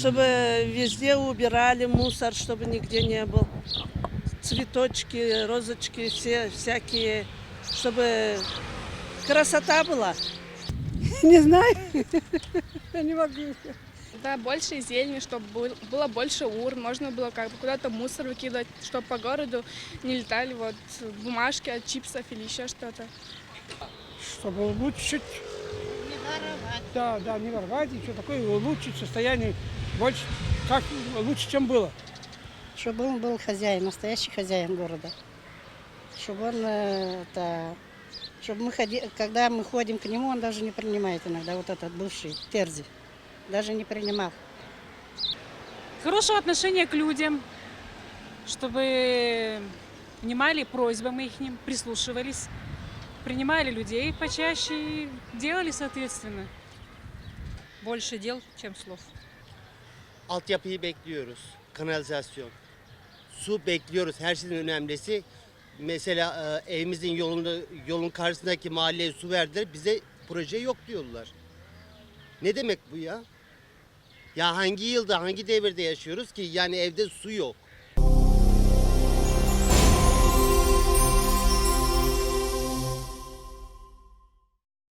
чтобы везде убирали мусор, чтобы нигде не был. Цветочки, розочки, все всякие, чтобы красота была. Не знаю, не могу. Да, больше зелени, чтобы было больше урн, можно было как бы куда-то мусор выкидывать, чтобы по городу не летали вот бумажки от чипсов или еще что-то. Чтобы улучшить. Не воровать. Да, не воровать, и что такое, улучшить состояние больше, как лучше, чем было. Чтобы он был хозяин, настоящий хозяин города. Чтобы он, чтобы мы когда мы ходим к нему, он даже не принимает иногда, вот этот бывший Терзи, даже не принимал. Хорошего отношения к людям, чтобы внимали просьбам их, прислушивались, принимали людей почаще и делали соответственно. Больше дел, чем слов. Altyapıyı bekliyoruz. Kanalizasyon. Su bekliyoruz. Her şeyden önemlisi. Mesela evimizin yolun karşısındaki mahalleye su verdiler. Bize proje yok diyorlar. Ne demek bu ya? Ya hangi yılda, hangi devirde yaşıyoruz ki yani evde su yok?